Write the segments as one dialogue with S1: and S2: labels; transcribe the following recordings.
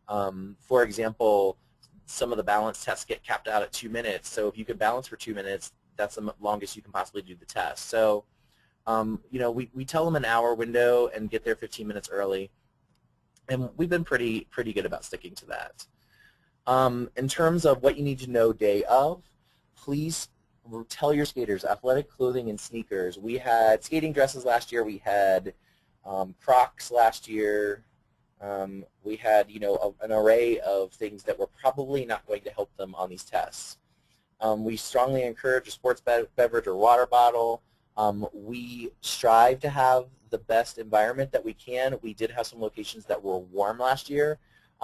S1: For example, some of the balance tests get capped out at 2 minutes. So if you could balance for 2 minutes, that's the longest you can possibly do the test. So, you know, we tell them an hour window and get there 15 minutes early. And we've been pretty good about sticking to that. In terms of what you need to know day of, please tell your skaters athletic clothing and sneakers. We had skating dresses last year. We had Crocs last year. We had, you know, an array of things that were probably not going to help them on these tests. We strongly encourage a sports beverage or water bottle. We strive to have the best environment that we can. We did have some locations that were warm last year.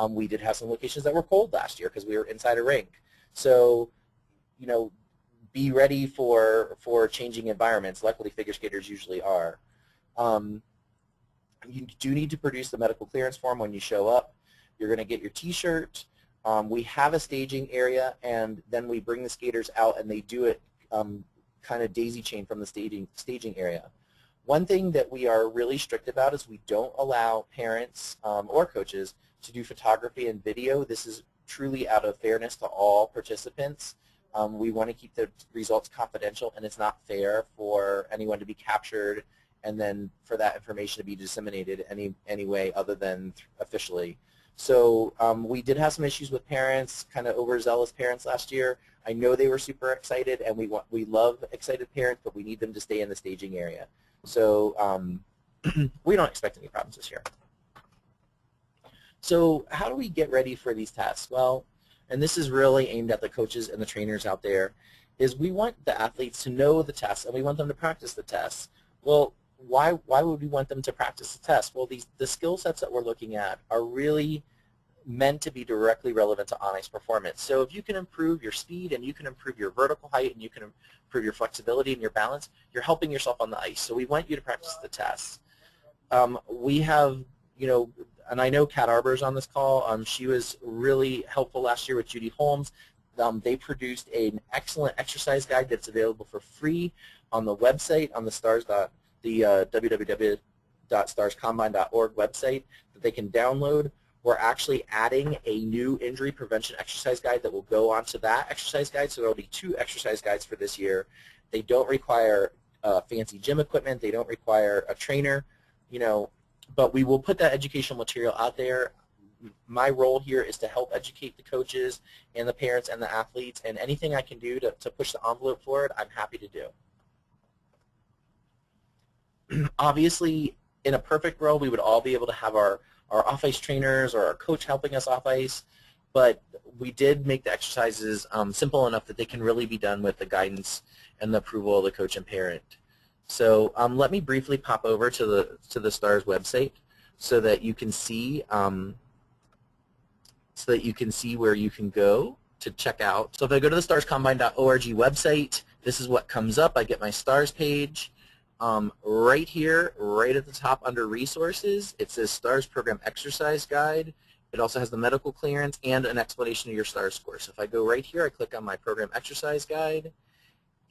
S1: We did have some locations that were cold last year because we were inside a rink. So, you know, be ready for changing environments. Luckily, figure skaters usually are. You do need to produce the medical clearance form when you show up. You're going to get your T-shirt. We have a staging area, and then we bring the skaters out, and they do it kind of daisy chain from the staging area. One thing that we are really strict about is we don't allow parents or coaches to do photography and video. This is truly out of fairness to all participants. We want to keep the results confidential, and it's not fair for anyone to be captured and then for that information to be disseminated any way other than officially. So we did have some issues with parents, kind of overzealous parents last year. I know they were super excited, and we love excited parents, but we need them to stay in the staging area. So we don't expect any problems this year. So how do we get ready for these tests? Well, and this is really aimed at the coaches and the trainers out there, is we want the athletes to know the tests, and we want them to practice the tests. Well, why would we want them to practice the test? Well, the skill sets that we're looking at are really meant to be directly relevant to on-ice performance. So if you can improve your speed and you can improve your vertical height and you can improve your flexibility and your balance, you're helping yourself on the ice. So we want you to practice the tests. We have, you know, and I know Kat Arbor's on this call. She was really helpful last year with Judy Holmes. They produced an excellent exercise guide that's available for free on the website, on the www.starscombine.org website that they can download. We're actually adding a new injury prevention exercise guide that will go onto that exercise guide, so there will be 2 exercise guides for this year. They don't require fancy gym equipment. They don't require a trainer, you know, but we will put that educational material out there. My role here is to help educate the coaches and the parents and the athletes, and anything I can do to push the envelope forward, I'm happy to do. Obviously, in a perfect world, we would all be able to have our off-ice trainers or our coach helping us off-ice, but we did make the exercises simple enough that they can really be done with the guidance and the approval of the coach and parent. So let me briefly pop over to the S.T.A.R.S website so that you can see where you can go to check out. So if I go to the starscombine.org website, this is what comes up. I get my S.T.A.R.S page. Right here, right at the top under resources, it says S.T.A.R.S Program Exercise Guide. It also has the medical clearance and an explanation of your S.T.A.R.S score. So if I go right here, I click on my Program Exercise Guide,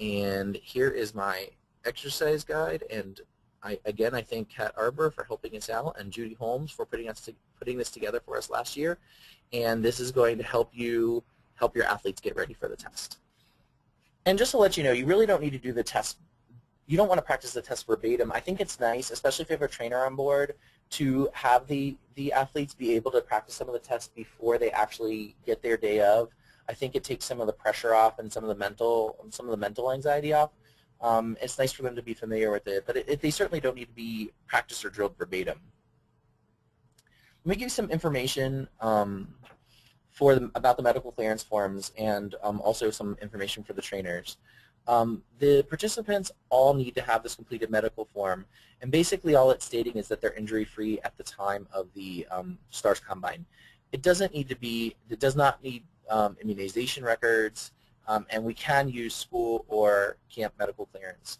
S1: and here is my exercise guide. And I thank Kat Arbor for helping us out and Judy Holmes for putting this together for us last year. And this is going to help your athletes get ready for the test. And just to let you know, you really don't need to do the test. You don't want to practice the test verbatim. I think it's nice, especially if you have a trainer on board, to have the athletes be able to practice some of the tests before they actually get their day of. I think it takes some of the pressure off and some of the mental anxiety off. It's nice for them to be familiar with it, but they certainly don't need to be practiced or drilled verbatim. Let me give you some information about the medical clearance forms and also some information for the trainers. The participants all need to have this completed medical form, and basically all it's stating is that they're injury-free at the time of the S.T.A.R.S Combine. It does not need immunization records, and we can use school or camp medical clearance.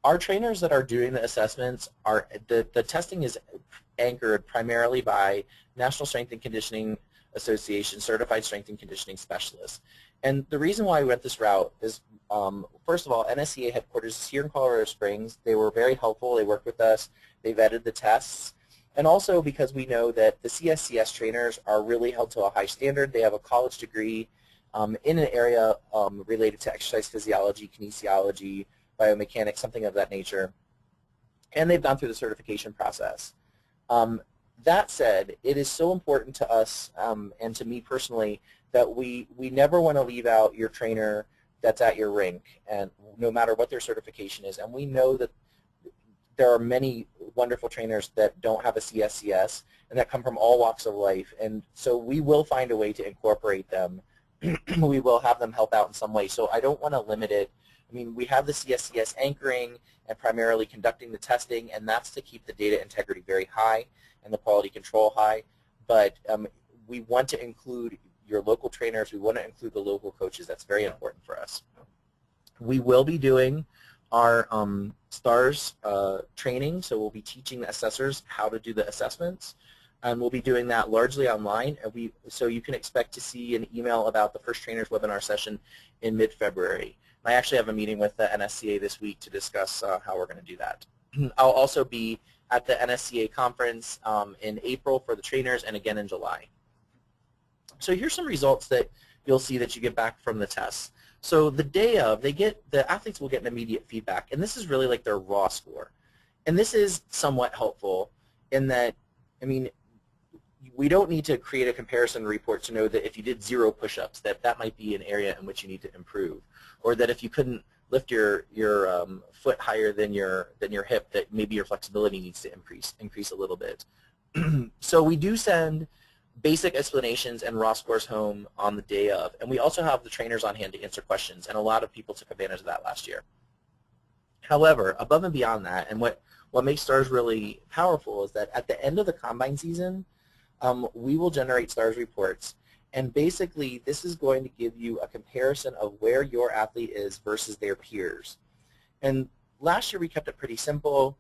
S1: Our trainers that are doing the assessments the testing is anchored primarily by National Strength and Conditioning Association Certified Strength and Conditioning Specialists. And the reason why we went this route is, first of all, NSCA headquarters is here in Colorado Springs. They were very helpful. They worked with us. They vetted the tests. And also because we know that the CSCS trainers are really held to a high standard. They have a college degree in an area related to exercise physiology, kinesiology, biomechanics, something of that nature. And they've gone through the certification process. That said, it is so important to us and to me personally that we never want to leave out your trainer that's at your rink, and no matter what their certification is. And we know that there are many wonderful trainers that don't have a CSCS and that come from all walks of life. And so we will find a way to incorporate them. We will have them help out in some way. So I don't want to limit it. I mean, we have the CSCS anchoring and primarily conducting the testing, and that's to keep the data integrity very high and the quality control high. But we want to include your local trainers. We want to include the local coaches. That's very important for us. We will be doing our S.T.A.R.S training, so we'll be teaching the assessors how to do the assessments. And we'll be doing that largely online. And so you can expect to see an email about the first trainers webinar session in mid-February. I actually have a meeting with the NSCA this week to discuss how we're going to do that. I'll also be at the NSCA conference in April for the trainers and again in July. So here's some results that you'll see that you get back from the tests. So the day of, the athletes will get an immediate feedback, and this is really like their raw score. And this is somewhat helpful in that, I mean, we don't need to create a comparison report to know that if you did 0 push-ups, that might be an area in which you need to improve, or that if you couldn't lift your foot higher than your hip, that maybe your flexibility needs to increase a little bit. So we do send basic explanations and raw scores home on the day of, and we also have the trainers on hand to answer questions, and a lot of people took advantage of that last year. However, above and beyond that, and what makes S.T.A.R.S really powerful is that at the end of the combine season, we will generate S.T.A.R.S reports, and basically this is going to give you a comparison of where your athlete is versus their peers. And last year we kept it pretty simple,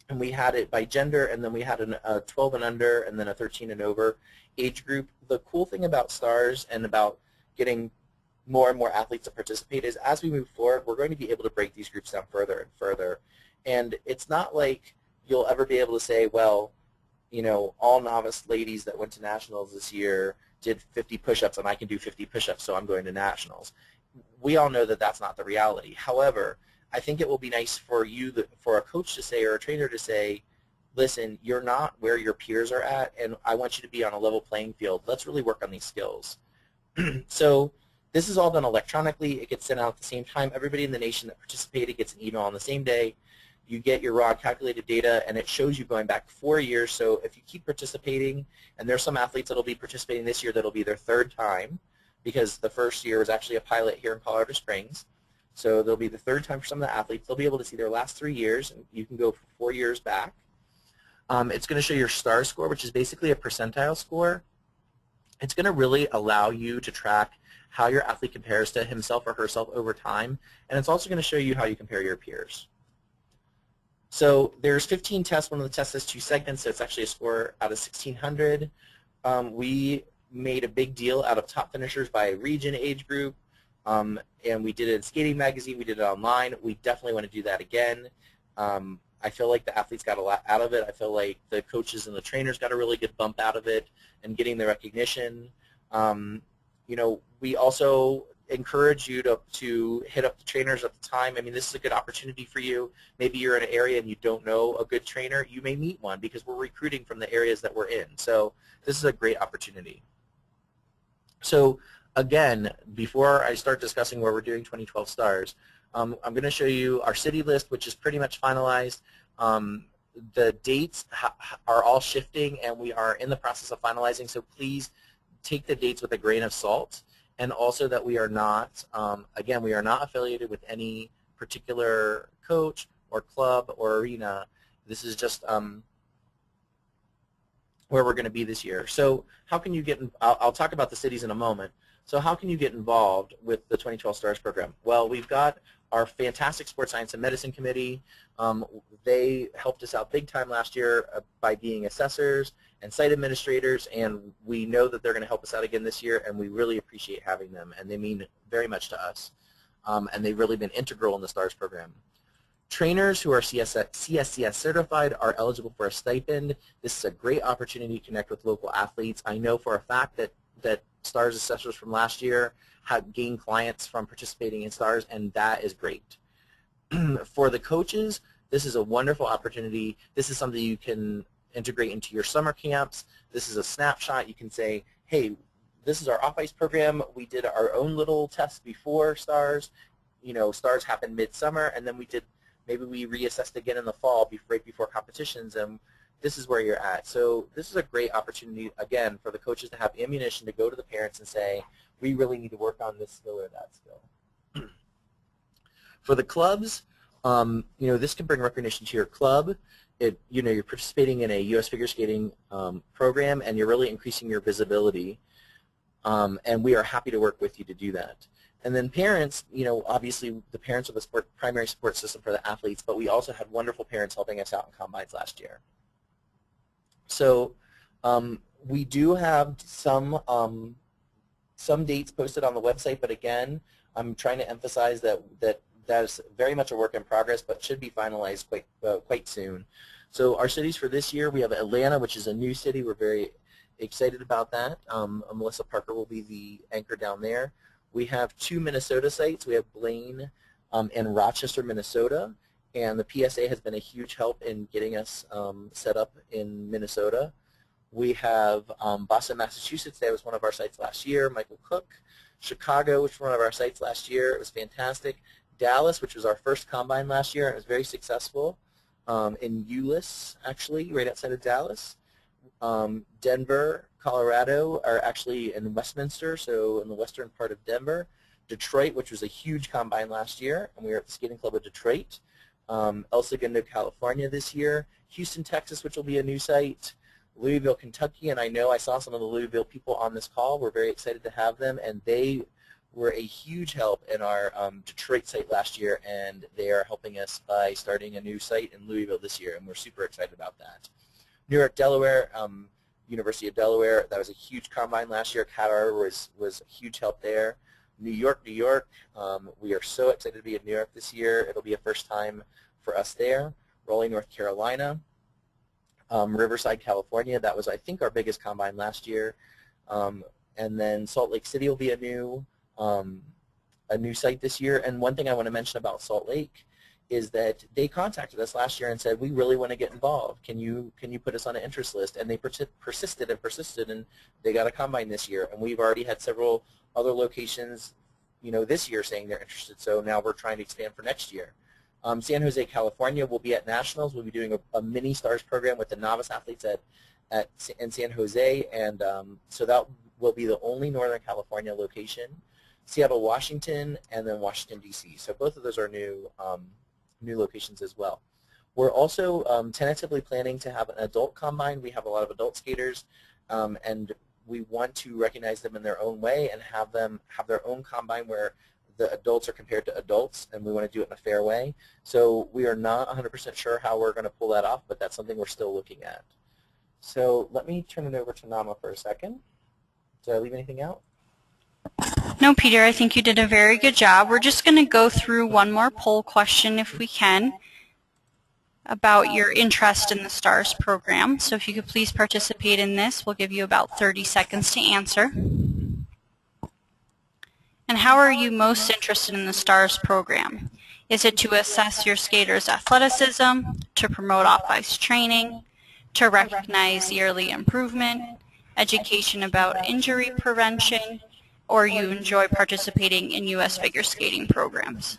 S1: and we had it by gender, and then we had a 12 and under, and then a 13 and over age group. The cool thing about S.T.A.R.S and about getting more and more athletes to participate is as we move forward, we're going to be able to break these groups down further and further. And it's not like you'll ever be able to say, well, you know, all novice ladies that went to nationals this year did 50 push-ups, and I can do 50 push-ups, so I'm going to nationals. We all know that that's not the reality. However, I think it will be nice for you, for a coach to say or a trainer to say, listen, you're not where your peers are at, and I want you to be on a level playing field. Let's really work on these skills. So this is all done electronically. It gets sent out at the same time. Everybody in the nation that participated gets an email on the same day. You get your raw calculated data, and it shows you going back 4 years. So if you keep participating, and there's some athletes that will be participating this year that will be their 3rd time, because the first year was actually a pilot here in Colorado Springs. So they'll be the 3rd time for some of the athletes. They'll be able to see their last 3 years, and you can go 4 years back. It's going to show your S.T.A.R.S score, which is basically a percentile score. It's going to really allow you to track how your athlete compares to himself or herself over time, and it's also going to show you how you compare your peers. So there's 15 tests. One of the tests has 2 segments, so it's actually a score out of 1,600. We made a big deal out of top finishers by region, age group, and we did it in Skating Magazine. We did it online. We definitely want to do that again. I feel like the athletes got a lot out of it. I feel like the coaches and the trainers got a really good bump out of it and getting the recognition. You know, we also encourage you to hit up the trainers at the time. I mean, this is a good opportunity for you. Maybe you're in an area and you don't know a good trainer. You may meet one because we're recruiting from the areas that we're in. So this is a great opportunity. So again, before I start discussing where we're doing 2012 S.T.A.R.S, I'm going to show you our city list, which is pretty much finalized. The dates are all shifting, and we are in the process of finalizing, so please take the dates with a grain of salt. And also that we are not, again, we are not affiliated with any particular coach or club or arena. This is just where we're going to be this year. So how can you get, I'll talk about the cities in a moment. So how can you get involved with the 2012 S.T.A.R.S program? Well, we've got our fantastic Sports Science and Medicine Committee. They helped us out big time last year by being assessors and site administrators, and we know that they're going to help us out again this year, and we really appreciate having them, and they mean very much to us, and they've really been integral in the S.T.A.R.S program. Trainers who are CSCS certified are eligible for a stipend. This is a great opportunity to connect with local athletes. I know for a fact that S.T.A.R.S assessors from last year have gained clients from participating in S.T.A.R.S, and that is great. For the coaches, this is a wonderful opportunity. This is something you can integrate into your summer camps. This is a snapshot. You can say, hey, this is our off-ice program. We did our own little test before S.T.A.R.S. You know, S.T.A.R.S happened midsummer, and then maybe we reassessed again in the fall right before competitions, and this is where you're at. So this is a great opportunity, again, for the coaches to have ammunition to go to the parents and say, we really need to work on this skill or that skill. For the clubs, you know, this can bring recognition to your club. You know, you're participating in a U.S. figure skating program, and you're really increasing your visibility, and we are happy to work with you to do that. And then parents, you know, obviously the parents are the primary support system for the athletes, but we also had wonderful parents helping us out in combines last year. So we do have some dates posted on the website, but again, I'm trying to emphasize that is very much a work in progress, but should be finalized quite soon. So our cities for this year, we have Atlanta, which is a new city. We're very excited about that. Melissa Parker will be the anchor down there. We have 2 Minnesota sites. We have Blaine and Rochester, Minnesota, and the PSA has been a huge help in getting us set up in Minnesota. We have Boston, Massachusetts. That was one of our sites last year. Michael Cook. Chicago, which was one of our sites last year. It was fantastic. Dallas, which was our first combine last year, and it was very successful. In Euless, actually, right outside of Dallas. Denver, Colorado, are actually in Westminster, so in the western part of Denver. Detroit, which was a huge combine last year, and we were at the Skating Club of Detroit. El Segundo, California this year. Houston, Texas, which will be a new site. Louisville, Kentucky, and I know I saw some of the Louisville people on this call. We're very excited to have them, and they were a huge help in our Detroit site last year, and they are helping us by starting a new site in Louisville this year, and we're super excited about that. New York, Delaware, University of Delaware, that was a huge combine last year. Qatar was a huge help there. New York, we are so excited to be in New York this year. It'll be a first time for us there. Raleigh, North Carolina. Riverside, California, that was, I think, our biggest combine last year. And then Salt Lake City will be a new site this year. And one thing I want to mention about Salt Lake is that they contacted us last year and said, we really want to get involved. Can you put us on an interest list? And they persisted, and they got a combine this year. And we've already had several other locations, you know, this year saying they're interested. So now we're trying to expand for next year. San Jose, California will be at Nationals. We'll be doing a mini S.T.A.R.S program with the novice athletes in San Jose, and so that will be the only Northern California location. Seattle, Washington, and then Washington, D.C. So both of those are new locations as well. We're also tentatively planning to have an adult combine. We have a lot of adult skaters, and we want to recognize them in their own way and have them have their own combine where the adults are compared to adults, and we want to do it in a fair way. So we are not 100% sure how we're going to pull that off, but that's something we're still looking at. So let me turn it over to Nama for a second. Did I leave anything out?
S2: No, Peter, I think you did a very good job. We're just going to go through one more poll question, if we can, about your interest in the S.T.A.R.S program. So if you could please participate in this, we'll give you about 30 seconds to answer. And how are you most interested in the S.T.A.R.S program? Is it to assess your skaters' athleticism, to promote off-ice training, to recognize yearly improvement, education about injury prevention, or you enjoy participating in U.S. figure skating programs?